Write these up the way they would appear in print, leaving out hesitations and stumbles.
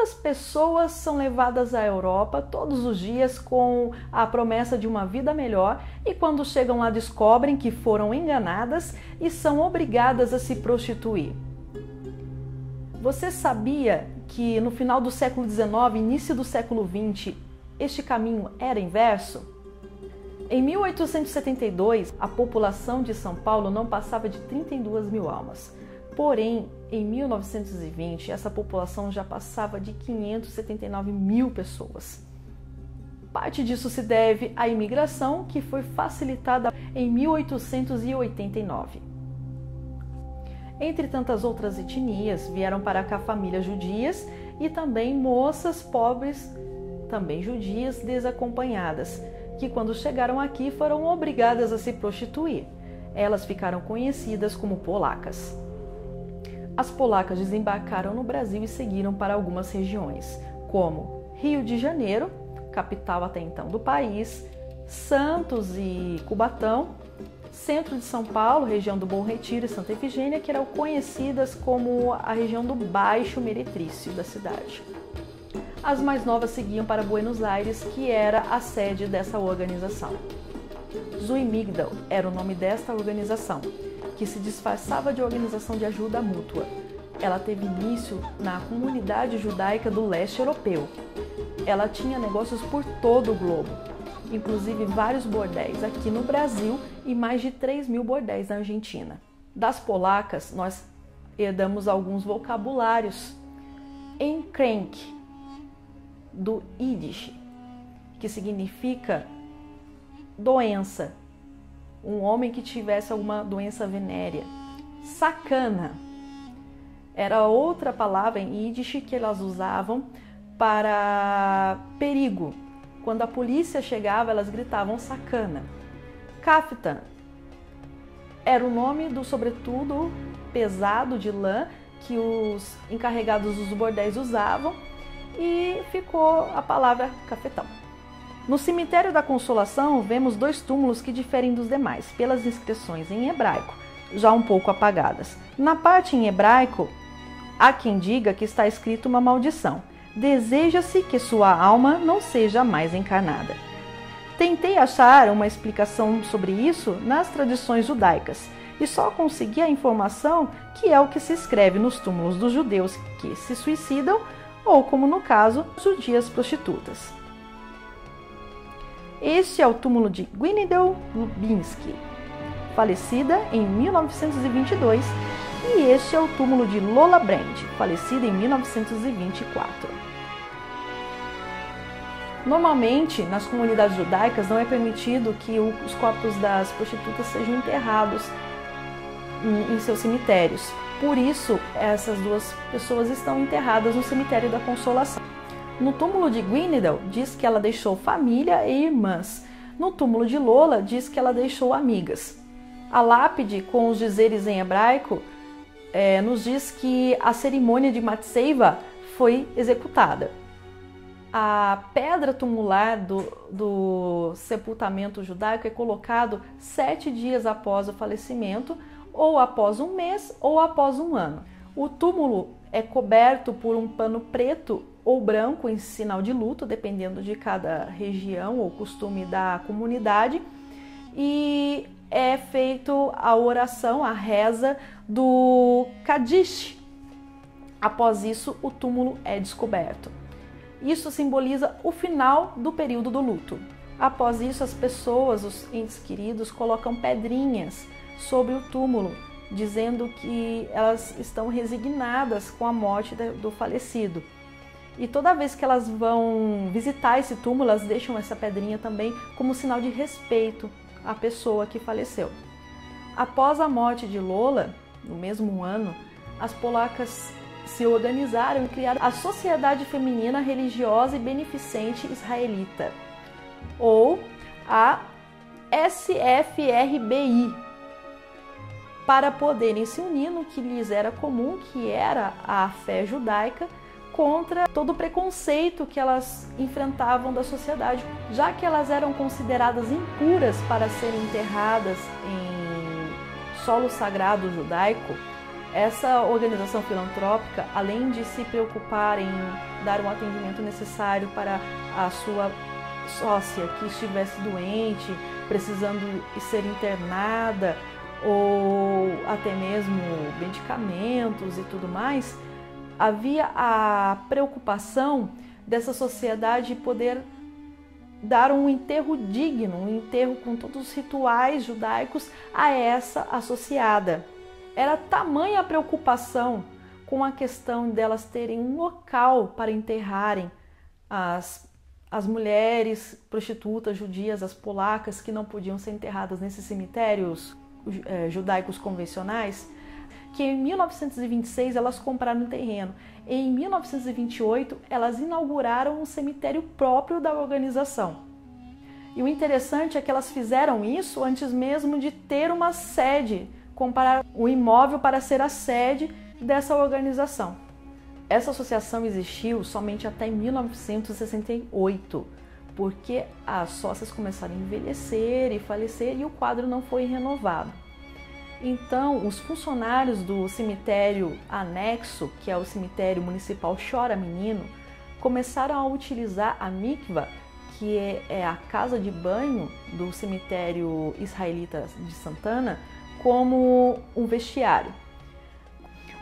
Quantas pessoas são levadas à Europa todos os dias com a promessa de uma vida melhor e quando chegam lá descobrem que foram enganadas e são obrigadas a se prostituir? Você sabia que no final do século XIX, início do século XX, este caminho era inverso? Em 1872, a população de São Paulo não passava de 32 mil almas. Porém, em 1920, essa população já passava de 579 mil pessoas. Parte disso se deve à imigração, que foi facilitada em 1889. Entre tantas outras etnias, vieram para cá famílias judias e também moças pobres, também judias, desacompanhadas, que quando chegaram aqui foram obrigadas a se prostituir. Elas ficaram conhecidas como polacas. As polacas desembarcaram no Brasil e seguiram para algumas regiões, como Rio de Janeiro, capital até então do país, Santos e Cubatão, centro de São Paulo, região do Bom Retiro e Santa Efigênia, que eram conhecidas como a região do Baixo Meretrício da cidade. As mais novas seguiam para Buenos Aires, que era a sede dessa organização. Zuimigdal era o nome desta organização, que se disfarçava de organização de ajuda mútua. Ela teve início na comunidade judaica do leste europeu. Ela tinha negócios por todo o globo, inclusive vários bordéis aqui no Brasil e mais de 3 mil bordéis na Argentina. Das polacas, nós herdamos alguns vocabulários. Encrenk, do Yiddish, que significa doença, um homem que tivesse alguma doença venérea. Sacana era outra palavra em Yiddish que elas usavam para perigo. Quando a polícia chegava, elas gritavam sacana. Kaftan era o nome do sobretudo pesado de lã que os encarregados dos bordéis usavam e ficou a palavra cafetão. No cemitério da Consolação, vemos 2 túmulos que diferem dos demais, pelas inscrições em hebraico, já um pouco apagadas. Na parte em hebraico, há quem diga que está escrito uma maldição. Deseja-se que sua alma não seja mais encarnada. Tentei achar uma explicação sobre isso nas tradições judaicas e só consegui a informação que é o que se escreve nos túmulos dos judeus que se suicidam ou, como no caso, judias prostitutas. Este é o túmulo de Gwynedel Lubinski, falecida em 1922, e este é o túmulo de Lola Brand, falecida em 1924. Normalmente, nas comunidades judaicas, não é permitido que os corpos das prostitutas sejam enterrados em seus cemitérios. Por isso, essas 2 pessoas estão enterradas no cemitério da Consolação. No túmulo de Gwynedel, diz que ela deixou família e irmãs. No túmulo de Lola, diz que ela deixou amigas. A lápide, com os dizeres em hebraico, nos diz que a cerimônia de Matseiva foi executada. A pedra tumular do sepultamento judaico é colocado 7 dias após o falecimento, ou após 1 mês, ou após 1 ano. O túmulo é coberto por um pano preto ou branco em sinal de luto, dependendo de cada região ou costume da comunidade, e é feito a oração, a reza do Kadish. Após isso, o túmulo é descoberto. Isso simboliza o final do período do luto. Após isso, as pessoas, os entes queridos, colocam pedrinhas sobre o túmulo, dizendo que elas estão resignadas com a morte do falecido. E toda vez que elas vão visitar esse túmulo, elas deixam essa pedrinha também como sinal de respeito à pessoa que faleceu. Após a morte de Lola, no mesmo ano, as polacas se organizaram e criaram a Sociedade Feminina Religiosa e Beneficente Israelita, ou a SFRBI, para poderem se unir no que lhes era comum, que era a fé judaica, contra todo o preconceito que elas enfrentavam da sociedade, já que elas eram consideradas impuras para serem enterradas em solo sagrado judaico. Essa organização filantrópica, além de se preocupar em dar o atendimento necessário para a sua sócia que estivesse doente, precisando ser internada, ou até mesmo medicamentos e tudo mais, havia a preocupação dessa sociedade poder dar um enterro digno, um enterro com todos os rituais judaicos a essa associada. Era tamanha a preocupação com a questão delas terem um local para enterrarem as mulheres prostitutas judias, as polacas, que não podiam ser enterradas nesses cemitérios judaicos convencionais, que em 1926 elas compraram um terreno. Em 1928 elas inauguraram um cemitério próprio da organização. E o interessante é que elas fizeram isso antes mesmo de ter uma sede, comprar o imóvel para ser a sede dessa organização. Essa associação existiu somente até 1968, porque as sócias começaram a envelhecer e falecer e o quadro não foi renovado. Então, os funcionários do cemitério anexo, que é o cemitério municipal Chora Menino, começaram a utilizar a mikva, que é a casa de banho do cemitério israelita de Santana, como um vestiário.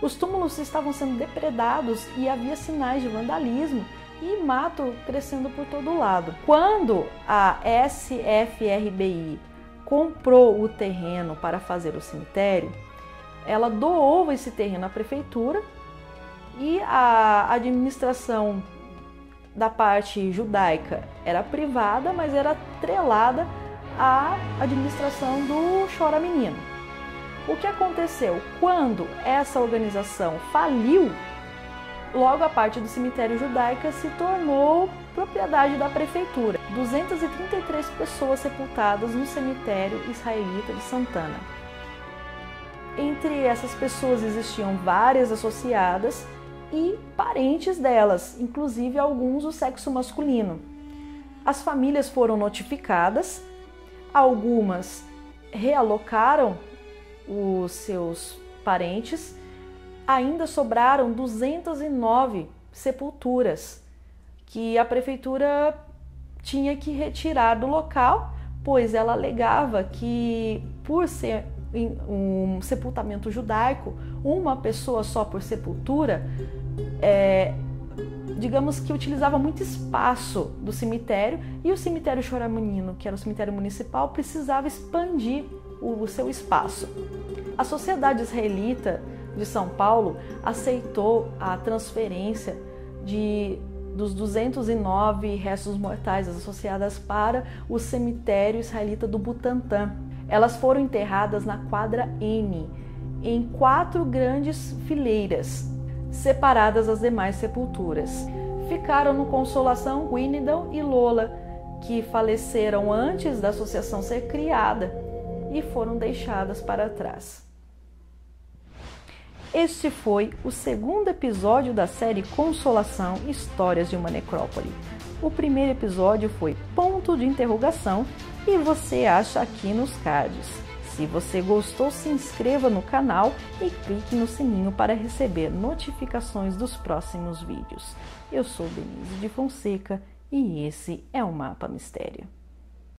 Os túmulos estavam sendo depredados e havia sinais de vandalismo e mato crescendo por todo lado. Quando a SFRBI comprou o terreno para fazer o cemitério, ela doou esse terreno à prefeitura e a administração da parte judaica era privada, mas era atrelada à administração do Chora Menino. O que aconteceu? Quando essa organização faliu, logo a parte do cemitério judaico se tornou propriedade da prefeitura. 233 pessoas sepultadas no cemitério israelita de Santana. Entre essas pessoas existiam várias associadas e parentes delas, inclusive alguns do sexo masculino. As famílias foram notificadas, algumas realocaram os seus parentes. Ainda sobraram 209 sepulturas que a prefeitura tinha que retirar do local, pois ela alegava que, por ser um sepultamento judaico, uma pessoa só por sepultura, digamos que utilizava muito espaço do cemitério, e o cemitério Chora Menino, que era o cemitério municipal, precisava expandir o seu espaço. A Sociedade Israelita de São Paulo aceitou a transferência dos 209 restos mortais associadas para o cemitério israelita do Butantã. Elas foram enterradas na quadra M, em 4 grandes fileiras, separadas das demais sepulturas. Ficaram no Consolação, Guinidão e Lola, que faleceram antes da associação ser criada e foram deixadas para trás. Este foi o segundo episódio da série Consolação, Histórias de uma Necrópole. O primeiro episódio foi ponto de interrogação e você acha aqui nos cards. Se você gostou, se inscreva no canal e clique no sininho para receber notificações dos próximos vídeos. Eu sou Denise de Fonseca e esse é o Mapa Mistério.